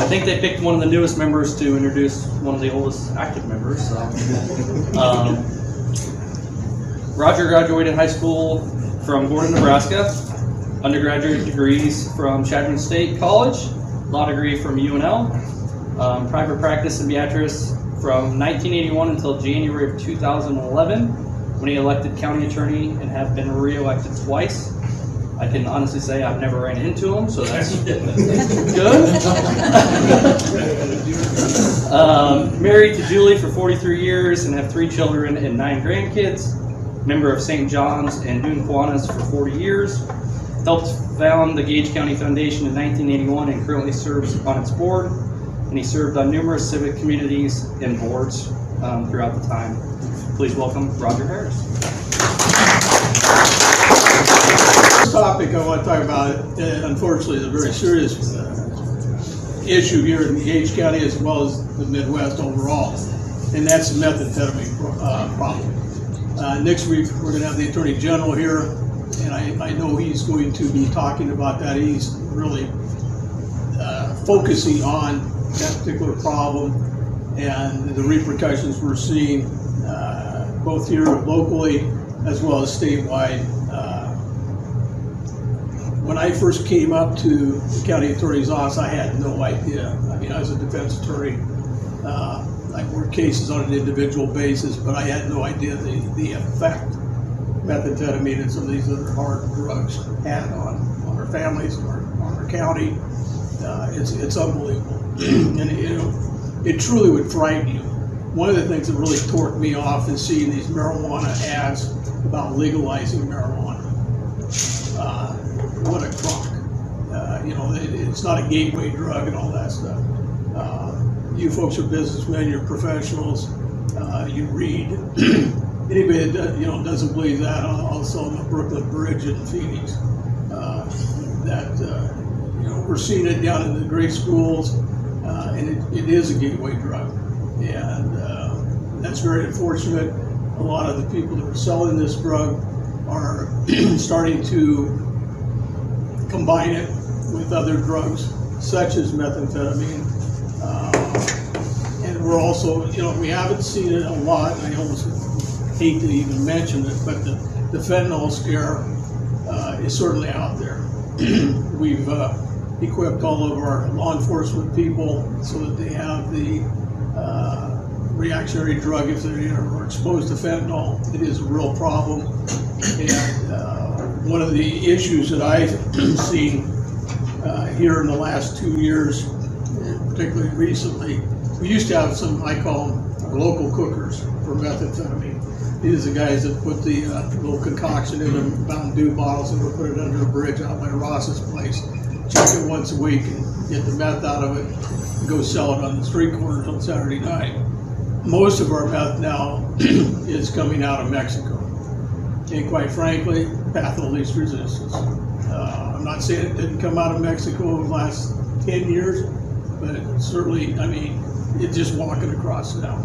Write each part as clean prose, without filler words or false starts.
I think they picked one of the newest members to introduce one of the oldest active members. So. Roger graduated high school from Gordon, Nebraska, undergraduate degrees from Chadron State College, law degree from UNL, private practice in Beatrice from 1981 until January of 2011, when he elected county attorney and have been re-elected twice. I can honestly say I've never ran into him, so that's good. Married to Julie for 43 years and have 3 children and 9 grandkids. Member of St. John's and Beatrice Kiwanis for 40 years. Helped found the Gage County Foundation in 1981 and currently serves on its board. And he served on numerous civic communities and boards throughout the time. Please welcome Roger Harris. This topic I want to talk about, unfortunately, is a very serious issue here in Gage County as well as the Midwest overall, and that's the methamphetamine problem. Next week we're going to have the Attorney General here, and I know he's going to be talking about that. He's really focusing on that particular problem and the repercussions we're seeing both here locally as well as statewide. When I first came up to the county attorney's office, I had no idea. I mean, I was a defense attorney. I worked cases on an individual basis, but I had no idea the effect methamphetamine and some of these other hard drugs had on our families, on our county. It's unbelievable. And it truly would frighten you. One of the things that really torqued me off is seeing these marijuana ads about legalizing marijuana. What a crock. It's not a gateway drug and all that stuff. You folks are businessmen, you're professionals, you read. Anybody that doesn't believe that, also on the Brooklyn Bridge in Phoenix, we're seeing it down in the grade schools, and it is a gateway drug. And that's very unfortunate. A lot of the people that are selling this drug are starting to combine it with other drugs, such as methamphetamine. And we're also, we haven't seen it a lot, and I almost hate to even mention it, but the fentanyl scare is certainly out there. We've equipped all of our law enforcement people so that they have the reactionary drug if they are exposed to fentanyl. It is a real problem. And one of the issues that I've seen here in the last 2 years, particularly recently, we used to have some, I call them our local cookers for methamphetamine. These are the guys that put the little concoction in the Mountain Dew bottles and would put it under a bridge out by Ross's place, check it once a week and get the meth out of it and go sell it on the street corners on Saturday night. Most of our meth now is coming out of Mexico. And quite frankly, path of least resistance. I'm not saying it didn't come out of Mexico over the last 10 years, but certainly, it's just walking across now.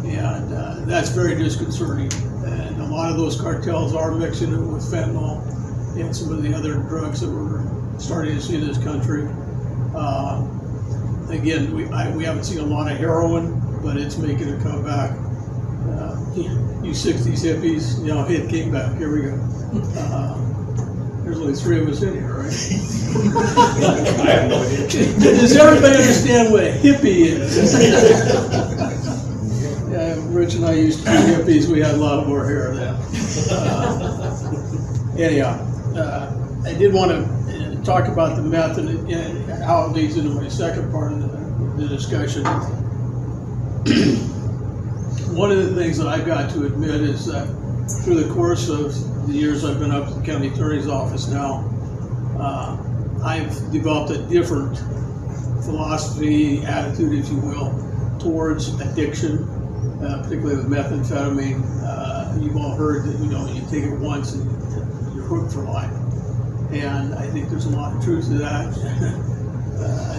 And that's very disconcerting. And a lot of those cartels are mixing it with fentanyl and some of the other drugs that we're starting to see in this country. Again, we haven't seen a lot of heroin, but it's making a comeback. You 60s hippies, it came back. Here we go. There's only 3 of us in here, right? I have no idea. Does everybody understand what a hippie is? Yeah, Rich and I used to be hippies. We had a lot more hair then. Anyhow, I did want to talk about the meth and how it leads into my second part of the discussion. One of the things that I've got to admit is that through the course of the years I've been up to the county attorney's office now, I've developed a different philosophy, attitude, if you will, towards addiction, particularly with methamphetamine. You've all heard that you take it once and you're hooked for life, and I think there's a lot of truth to that.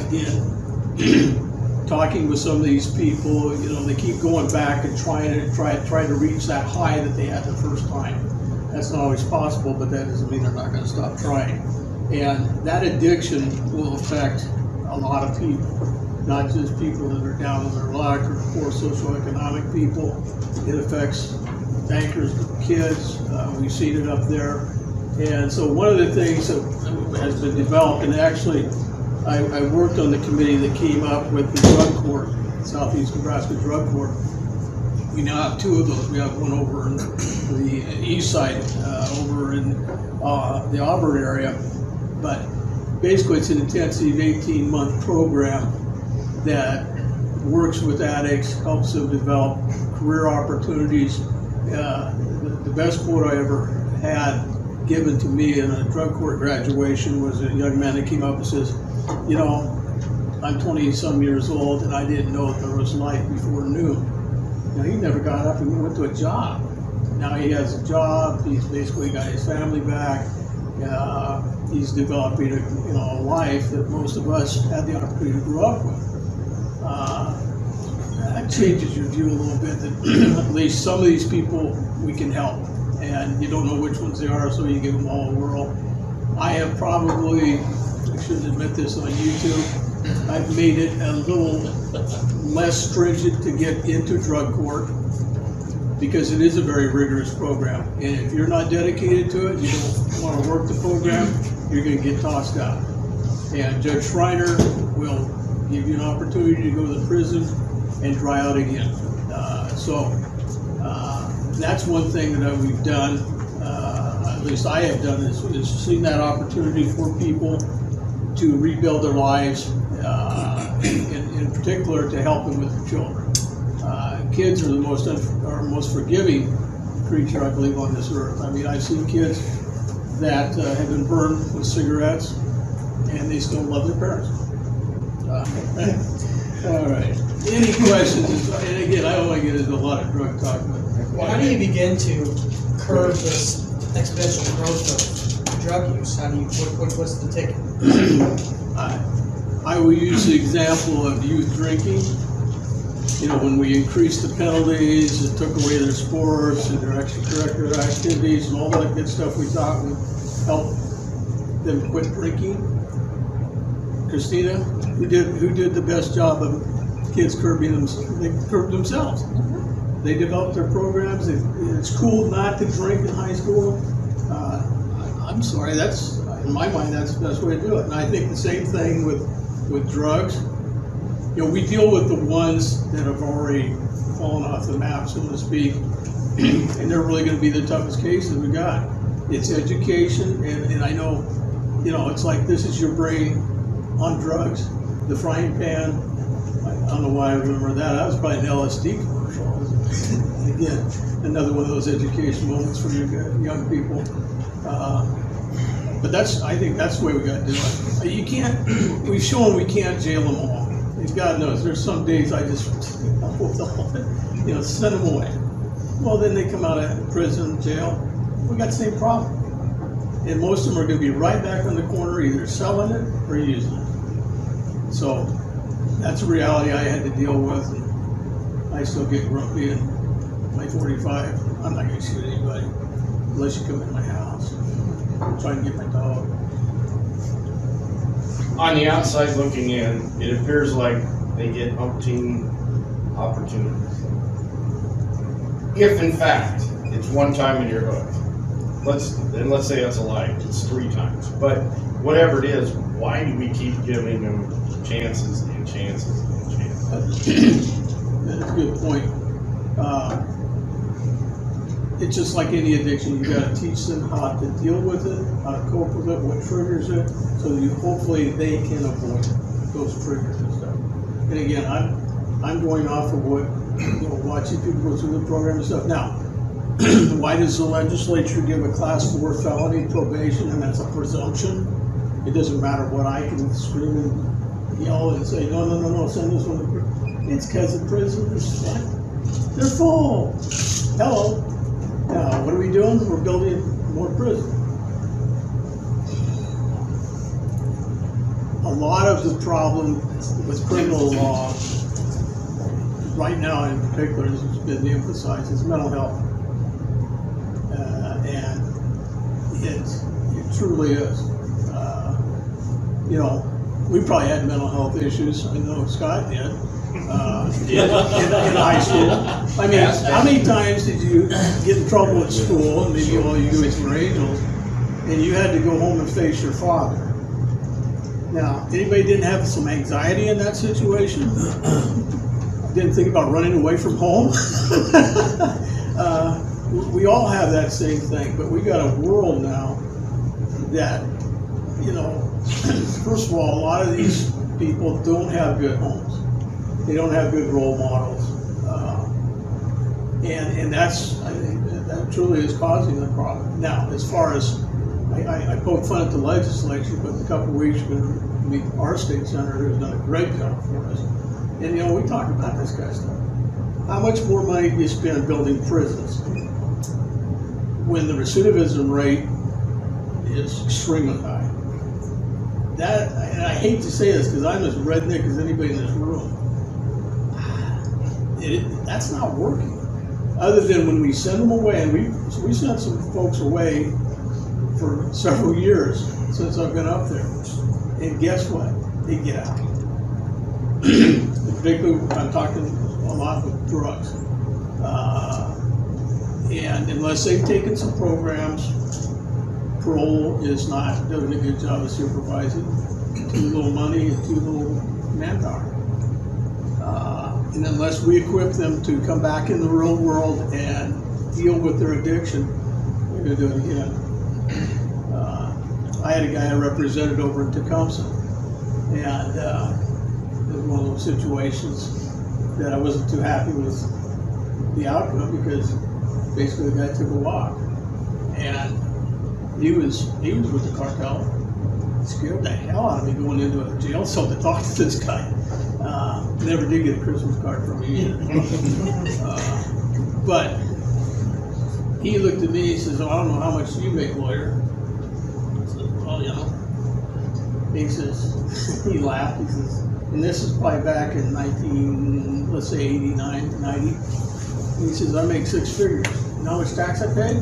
Again, talking with some of these people, they keep going back and trying to reach that high that they had the first time. That's not always possible, but that doesn't mean they're not going to stop trying. And that addiction will affect a lot of people. not just people that are down on their luck or poor socioeconomic people. It affects bankers, kids. We've seen it up there. And so one of the things that has been developed, and actually I worked on the committee that came up with the drug court, Southeast Nebraska Drug Court. We now have two of those. We have one over in the east side, over in the Auburn area. But basically it's an intensive 18-month program that works with addicts, helps them develop career opportunities. The best quote I ever had given to me in a drug court graduation was a young man that came up and says, you know, I'm 20-some years old and I didn't know there was life before noon. Now, he never got up and went to a job. Now he has a job, he's basically got his family back, he's developing a life that most of us had the opportunity to grow up with. That changes your view a little bit, that at least some of these people we can help. And you don't know which ones they are, so you give them all a whirl. I have probably, I shouldn't admit this on YouTube, I've made it a little less stringent to get into drug court because it is a very rigorous program. And if you're not dedicated to it, you don't want to work the program, you're going to get tossed out. And Judge Schreiner will give you an opportunity to go to the prison and dry out again. That's one thing that we've done, at least I have done, is seen that opportunity for people to rebuild their lives, in particular to help them with their children. Kids are the most forgiving creature, I believe, on this earth. I mean, I've seen kids that have been burned with cigarettes, and they still love their parents. All right. Any questions? And again, I don't want to get into a lot of drug talk, but well, how do you begin to curb this exponential growth of drug use? How do you? What's the ticket? I will use the example of youth drinking. You know, when we increased the penalties, it took away their sports and their extracurricular activities and all that good stuff we thought would help them quit drinking. Christina, who did the best job of kids curbing them? They curbed themselves. They developed their programs. It's cool not to drink in high school. I'm sorry, that's, in my mind, that's the best way to do it. And I think the same thing with drugs. You know, we deal with the ones that have already fallen off the map, so to speak, and they're really going to be the toughest cases we got. It's education, and I know, you know, it's like this is your brain on drugs, the frying pan. I don't know why I remember that. That was probably an LSD commercial. Again, another one of those education moments for you young people. But I think that's the way we got to do it. You can't, we've shown we can't jail them all. God knows, there's some days I just, you know, send them away. Well, then they come out of prison, jail. We got the same problem. And most of them are going to be right back on the corner, either selling it or using it. So that's a reality I had to deal with. And I still get grumpy in my 45. I'm not going to shoot anybody unless you come in my house. I'm trying to get my dog. On the outside looking in, it appears like they get umpteen opportunities. If in fact it's one time and you're hooked, let's say that's a lie, it's 3 times. But whatever it is, why do we keep giving them chances and chances and chances? That's a good point. It's just like any addiction. You got to teach them how to deal with it, how to cope with it, what triggers it, so that hopefully they can avoid those triggers and stuff. And again, I'm going off of what, you know, watching people go through the program and stuff. Now, why does the legislature give a class 4 felony probation, and that's a presumption? It doesn't matter what I can scream and yell and say, no, send this one. It's because the prisons, they're full. Hello. Now, what are we doing? We're building more prisons. A lot of the problem with criminal law, right now in particular, as has been emphasized, is mental health. And it truly is. You know, we probably had mental health issues. I know Scott did. In high school. I mean, how many times did you get in trouble at school, and maybe all you guys were angels, and you had to go home and face your father? Now, anybody didn't have some anxiety in that situation? Didn't think about running away from home? We all have that same thing, but we got a world now that, you know, first of all, a lot of these people don't have good homes. They don't have good role models. And that's, I think, that truly is causing the problem. Now, as far as, I poke fun at the legislature, but in a couple of weeks we're going to meet our state senator who's done a great job for us. And, you know, we talk about this kind of stuff. How much more money do you spend building prisons when the recidivism rate is extremely high? That, and I hate to say this because I'm as redneck as anybody in this room. That's not working. Other than when we send them away, and we sent some folks away for several years since I've been up there. And guess what? They get out. Particularly, I'm talking a lot with drugs. And unless they've taken some programs, parole is not doing a good job of supervising. Too little money and too little manpower. And unless we equip them to come back in the real world and deal with their addiction, they're going to do it again. I had a guy I represented over in Tecumseh, and it was one of those situations that I wasn't too happy with the outcome because basically the guy took a walk, and he was with the cartel. It scared the hell out of me going into a jail cell to talk to this guy. Never did get a Christmas card from me either. But he looked at me, he says, "Oh, I don't know how much you make, lawyer." I said, "Well, you know." He says, he laughed, he says, and this is probably back in 89, 90. He says, "I make 6 figures. You know how much tax I pay?"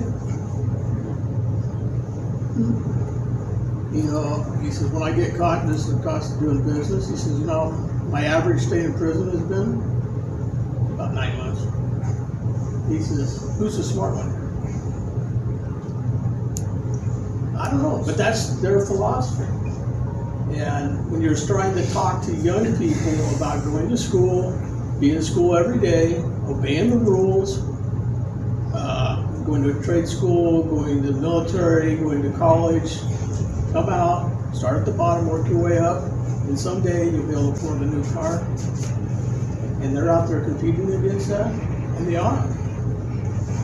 You know, he says, "When I get caught, and this is the cost of doing business," he says, "you know, my average stay in prison has been about 9 months." He says, "Who's the smart one?" I don't know, but that's their philosophy. And when you're trying to talk to young people about going to school, being in school every day, obeying the rules, going to a trade school, going to the military, going to college, come out, start at the bottom, work your way up, and someday you'll be able to afford a new car. And they're out there competing against that, and they are.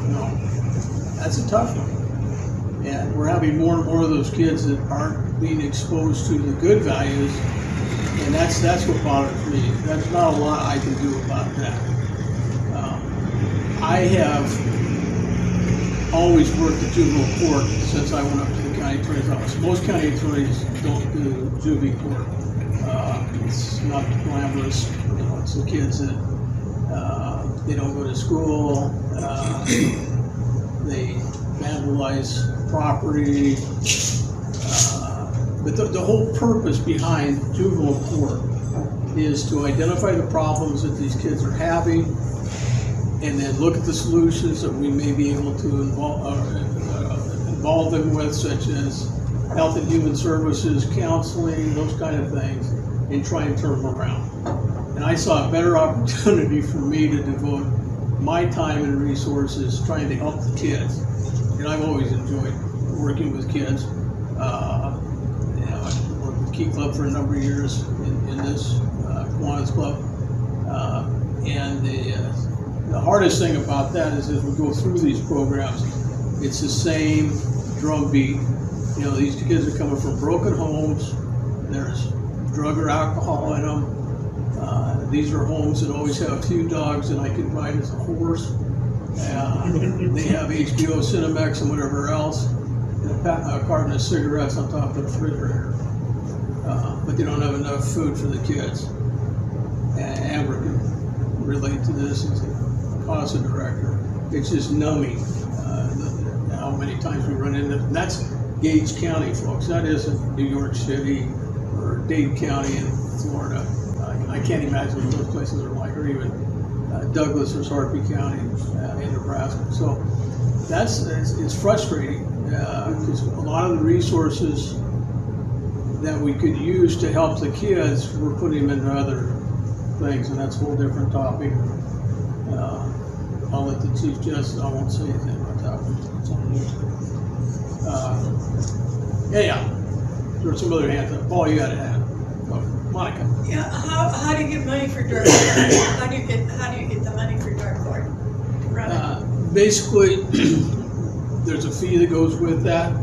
You know, that's a tough one. And we're having more and more of those kids that aren't being exposed to the good values, and that's what bothers me. There's not a lot I can do about that. I have always worked at juvenile court since I went up to the county attorney's office. Most county attorneys don't do juvie court. It's not glamorous. You know, it's the kids that they don't go to school. They vandalize property. But the whole purpose behind juvenile court is to identify the problems that these kids are having, and then look at the solutions that we may be able to involve them with, such as health and human services, counseling, those kind of things, and try and turn them around. And I saw a better opportunity for me to devote my time and resources trying to help the kids. And I've always enjoyed working with kids. I've worked with Key Club for a number of years in this Kiwanis Club. And the hardest thing about that is as we go through these programs, it's the same drumbeat. You know, these kids are coming from broken homes. There's drug or alcohol in them. These are homes that always have a few dogs that I could ride as a horse. They have HBO, Cinemax, and whatever else, and a carton of cigarettes on top of the refrigerator. But they don't have enough food for the kids. And Amber can relate to this as a CASA director. It's just numbing how many times we run into, and that's Gage County, folks. That isn't New York City or Dade County in Florida. I can't imagine what those places are like, or even Douglas or Sarpy County in Nebraska. So it's frustrating because a lot of the resources that we could use to help the kids, we're putting them into other things, and that's a whole different topic. I'll let the Chief Justice, I won't say anything about that one. Anyhow, there's some other hands up. Paul, you got a hand. Oh, Monica. Yeah, how do you get money for drug court? How do you get the money for drug court? Basically, there's a fee that goes with that.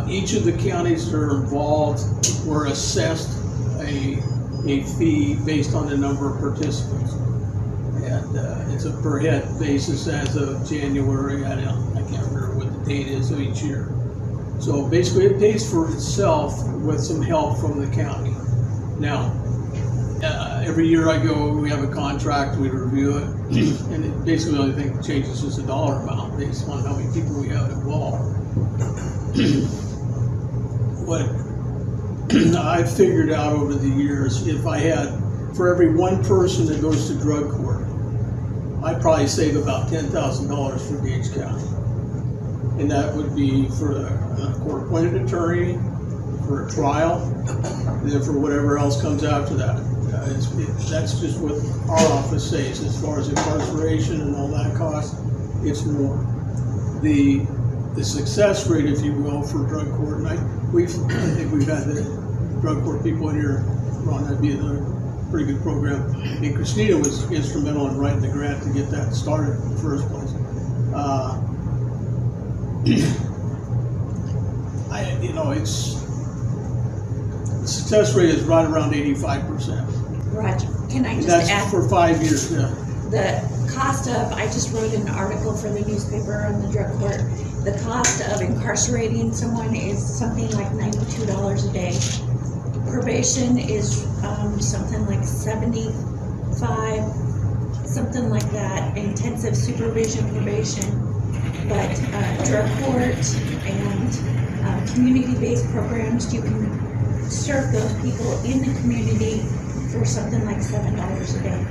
Each of the counties that are involved were assessed a fee based on the number of participants. And it's a per head basis as of January. I can't remember what the date is of each year. So basically it pays for itself with some help from the county. Now, every year I go, we have a contract, we review it, and it basically the only thing that changes is the dollar amount based on how many people we have involved. What I've figured out over the years, if I had, for every one person that goes to drug court, I'd probably save about $10,000 for Gage County. And that would be for a court-appointed attorney, for a trial, and then for whatever else comes after that. That's just what our office says as far as incarceration and all that cost. It's more. The success rate, if you will, for drug court, and I think we've had the drug court people in here, Ron, that'd be another pretty good program. And Christina was instrumental in writing the grant to get that started in the first place. The success rate is right around 85%. Roger, can I just That's add? for 5 years, yeah. The cost of, I just wrote an article for the newspaper on the drug court. The cost of incarcerating someone is something like $92 a day. Probation is something like $75, something like that. Intensive supervision probation. But drug court and community-based programs, you can serve those people in the community for something like $7 a day.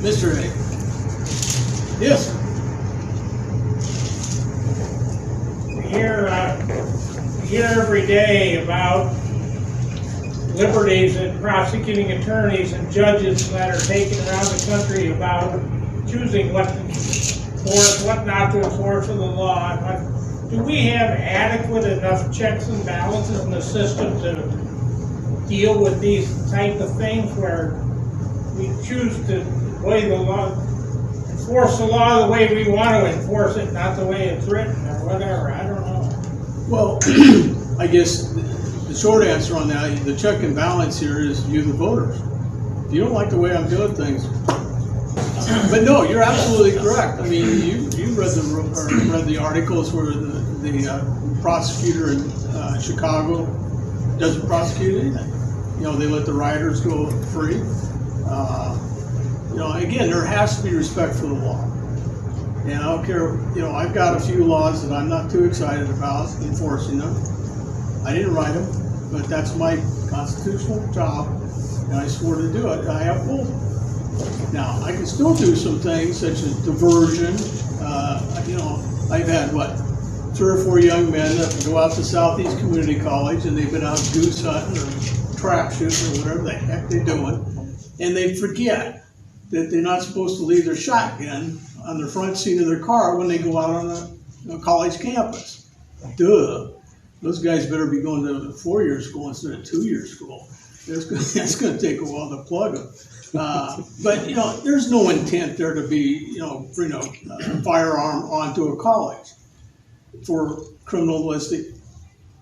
Mr. A. Yes. We hear every day about liberties and prosecuting attorneys and judges that are taken around the country about choosing what to enforce, what not to enforce of the law. Do we have adequate enough checks and balances in the system to deal with these type of things where we choose to weigh the law, enforce the law the way we want to enforce it, not the way it's written or whatever? I don't know. Well, I guess the short answer on that, the check and balance here is you, the voters. If you don't like the way I'm doing things, but no, you're absolutely correct. I mean, you read the articles where the prosecutor in Chicago doesn't prosecute anything. You know, they let the rioters go free. You know, again, there has to be respect for the law. And I don't care, you know, I've got a few laws that I'm not too excited about enforcing them. I didn't write them, but that's my constitutional job, and I swore to do it, and I uphold them. Now, I can still do some things such as diversion. You know, I've had, 3 or 4 young men that go out to Southeast Community College, and they've been out goose hunting or trap shooting or whatever the heck they're doing, and they forget that they're not supposed to leave their shotgun on the front seat of their car when they go out on a college campus. Duh. Those guys better be going to 4-year school instead of 2-year school. That's going to take a while to plug them. But, you know, there's no intent there to be, bring a firearm onto a college for criminalistic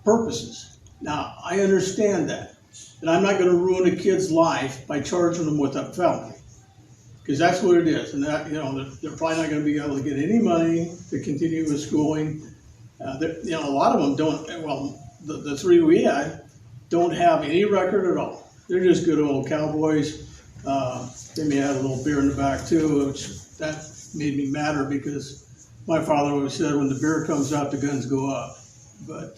purposes. Now, I understand that. And I'm not going to ruin a kid's life by charging them with a felony. Because that's what it is. And that, they're probably not going to be able to get any money to continue with schooling. A lot of them don't, the 3 we had don't have any record at all. They're just good old cowboys. They may have a little beer in the back too, which that made me madder because my father always said when the beer comes out, the guns go up. But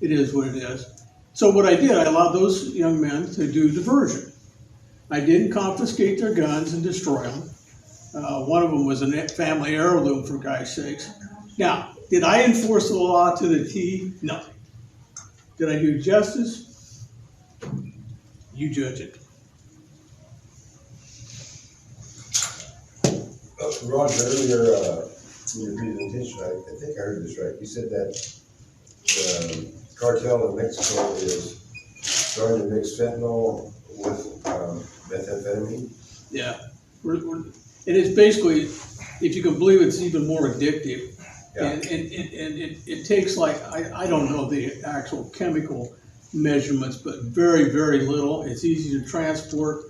it is what it is. So what I did, I allowed those young men to do diversion. I didn't confiscate their guns and destroy them. One of them was a family heirloom, for God's sakes. Now, did I enforce the law to the T? No. Did I do justice? You judge it. Roger, earlier in your presentation, I think I heard this right. You said that the cartel in Mexico is starting to mix fentanyl with methamphetamine. Yeah. And it's basically, if you can believe it, it's even more addictive. Yeah. And it takes like, I don't know the actual chemical measurements, but very, very little. It's easy to transport.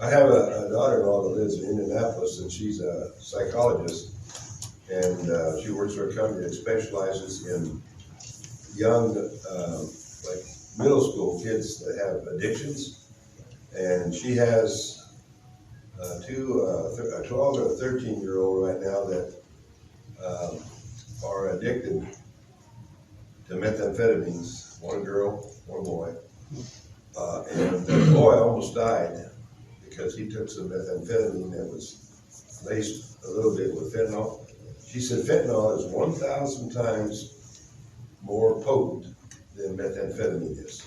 I have a daughter-in-law that lives in Indianapolis, and she's a psychologist, and she works for a company that specializes in young, like middle school kids that have addictions, and she has a 12 and a 13-year-old right now that are addicted to methamphetamines. One girl, one boy, and the boy almost died because he took some methamphetamine that was laced a little bit with fentanyl. She said fentanyl is 1,000 times more potent than methamphetamine is.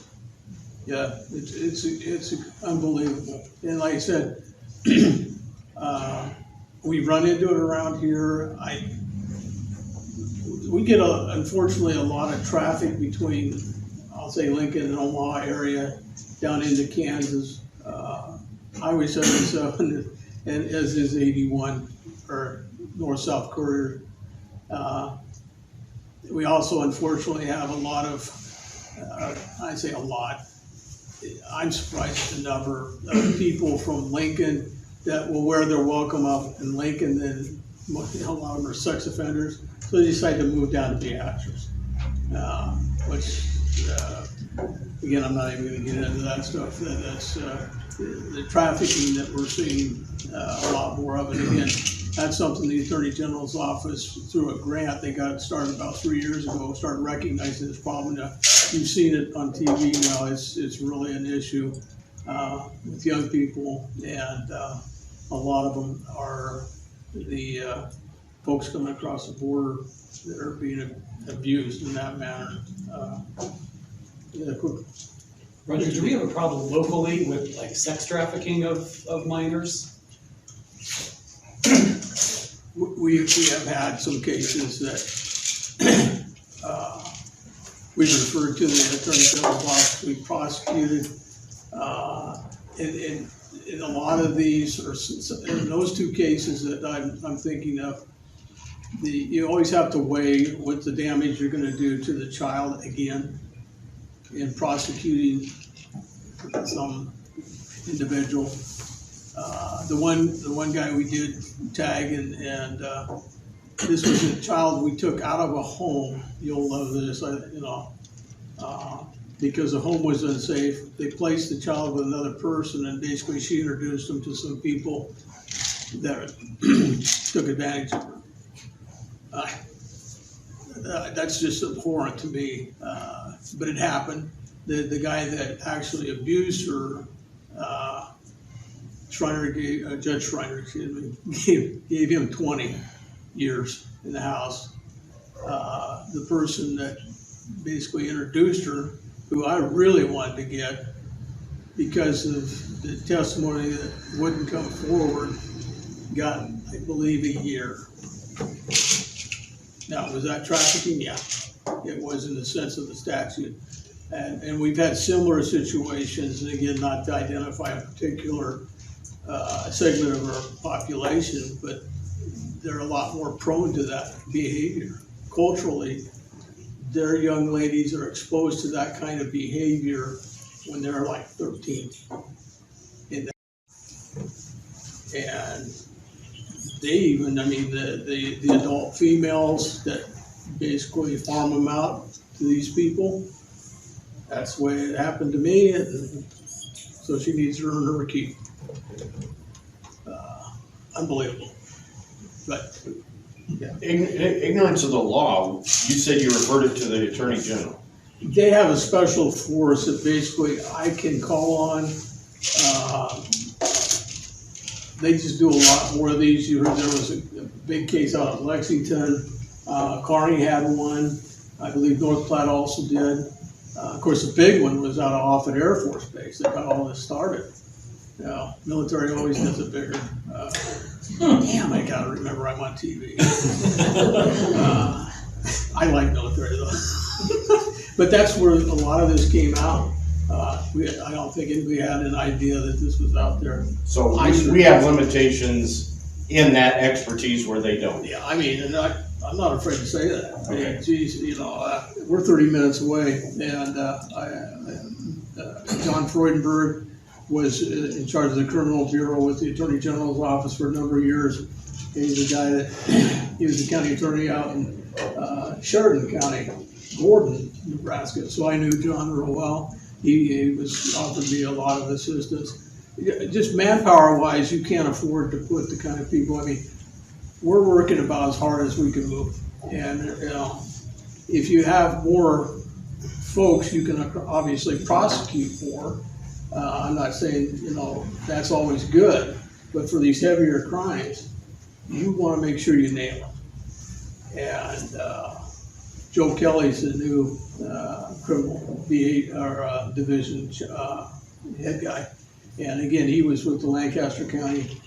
Yeah, it's unbelievable. And like I said, we run into it around here. We get unfortunately a lot of traffic between, I'll say, Lincoln and Omaha area down into Kansas. Highway 77 and as is 81 or north-south courier. We also unfortunately have a lot of, I say a lot, I'm surprised at the number of people from Lincoln that will wear their welcome up in Lincoln, then a lot of them are sex offenders, so they decide to move down to Beatrice, which, again, I'm not even gonna get into that stuff. That's the trafficking that we're seeing a lot more of it. Again, that's something the Attorney General's office, through a grant they got started about 3 years ago, started recognizing this problem. Now, you've seen it on TV now. It's really an issue with young people, and a lot of them are the folks coming across the border that are being abused in that manner. Yeah, quick. Roger, do we have a problem locally with like sex trafficking of minors? We have had some cases that we've referred to the Attorney General's office, we prosecuted. In a lot of these, or in those two cases that I'm thinking of, you always have to weigh what the damage you're gonna do to the child again in prosecuting some individual. The one guy we did tag, and this was a child we took out of a home. You'll love this, because the home was unsafe. They placed the child with another person, and basically she introduced him to some people that took advantage of her. That's just abhorrent to me, but it happened. The guy that actually abused her, Judge Schreiner, excuse me, gave him 20 years in the house. The person that basically introduced her, who I really wanted to get because of the testimony that wouldn't come forward, got, I believe, a year. Now, was that trafficking? Yeah, it was in the sense of the statute. And we've had similar situations, and again, not to identify a particular segment of our population, but they're a lot more prone to that behavior. Culturally, their young ladies are exposed to that kind of behavior when they're like 13. And they even, the adult females that basically farm them out to these people, that's the way it happened to me, and so she needs to earn her keep. Unbelievable. But Ignorance of the law, you said you referred it to the Attorney General. They have a special force that basically I can call on. They just do a lot more of these. You heard there was a big case out of Lexington. Kearney had one. I believe North Platte also did. Of course, the big one was out of Offutt Air Force Base that got all this started. Military always does it bigger. Damn, I gotta remember I'm on TV. I like military though. But that's where a lot of this came out. I don't think anybody had an idea that this was out there. So we have limitations in that expertise where they don't. Yeah, I mean, and I'm not afraid to say that. I mean, geez, you know, we're 30 minutes away, and John Freudenberg was in charge of the Criminal Bureau with the Attorney General's office for a number of years. He's the guy that, he was the county attorney out in Sheridan County, Gordon, Nebraska. So I knew John real well. He was offered me a lot of assistance. Just manpower wise, you can't afford to put the kind of people, I mean, we're working about as hard as we can move. And, you know, if you have more folks, you can obviously prosecute more. I'm not saying, you know, that's always good, but for these heavier crimes, you want to make sure you nail them. And Joe Kelly's the new criminal division head guy. And again, he was with the Lancaster County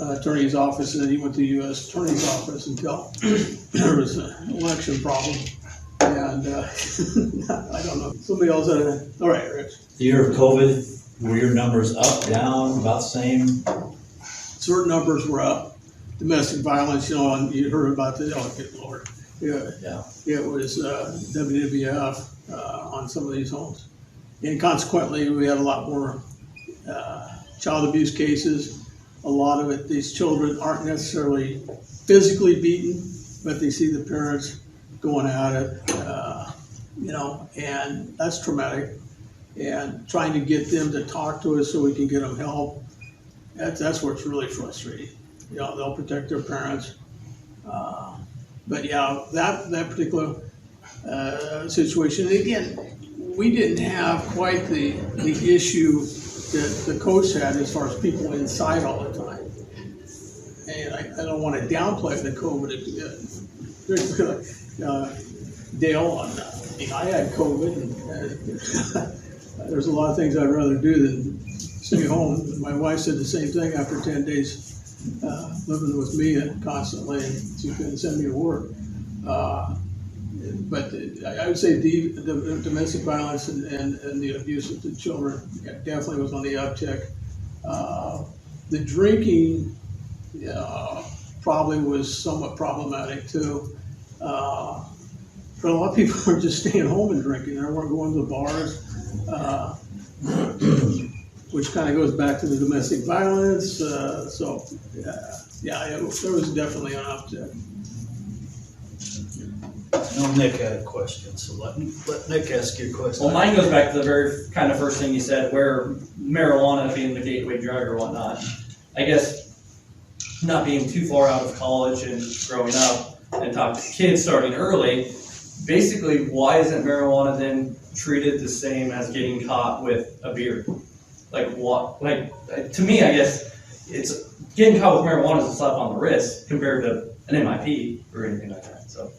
Attorney's Office, and then he went to the U.S. Attorney's Office until there was an election problem. And I don't know, somebody else had a, all right, Rich. The year of COVID, were your numbers up, down, about the same? Certain numbers were up. Domestic violence, you know, and you heard about the, oh, good Lord. Yeah. It was WWF on some of these homes. And consequently, we had a lot more child abuse cases. A lot of it, these children aren't necessarily physically beaten, but they see the parents going at it, you know, and that's traumatic. And trying to get them to talk to us so we can get them help, that's where it's really frustrating. You know, they'll protect their parents. But yeah, that particular situation, again, we didn't have quite the issue that the coast had as far as people inside all the time. And I don't want to downplay the COVID. Dale, I mean, I had COVID, and there's a lot of things I'd rather do than stay home. My wife said the same thing after 10 days living with me constantly, and she couldn't send me to work. But I would say the domestic violence and the abuse of the children definitely was on the uptick. The drinking probably was somewhat problematic too. But a lot of people were just staying home and drinking. They weren't going to the bars, which kind of goes back to the domestic violence. There was definitely an uptick. I know Nick had a question, so let Nick ask you a question. Well, mine goes back to the very kind of first thing you said, where marijuana being the gateway drug or whatnot. I guess not being too far out of college and growing up and talking to kids starting early, basically, why isn't marijuana then treated the same as getting caught with a beer? Like what? Like to me, I guess it's getting caught with marijuana is a slap on the wrist compared to an MIP or anything like that. So.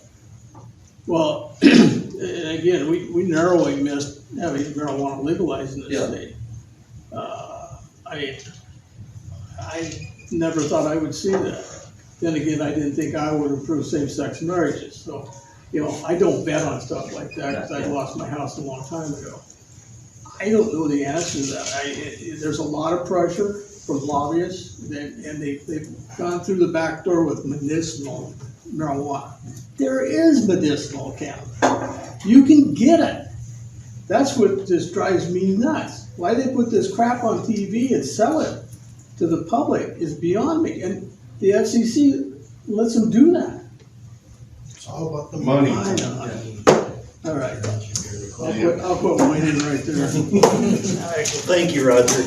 Well, and again, we narrowly missed having marijuana legalized in this state. I never thought I would see that. Then again, I didn't think I would approve same-sex marriages. So, you know, I don't bet on stuff like that because I lost my house a long time ago. I don't know the answer to that. There's a lot of pressure from lobbyists, and they've gone through the back door with medicinal marijuana. There is medicinal cannabis. You can get it. That's what just drives me nuts. Why they put this crap on TV and sell it to the public is beyond me. And the FCC lets them do that. It's all about the money. I know. All right. I'll put mine in right there. All right, well, thank you, Roger.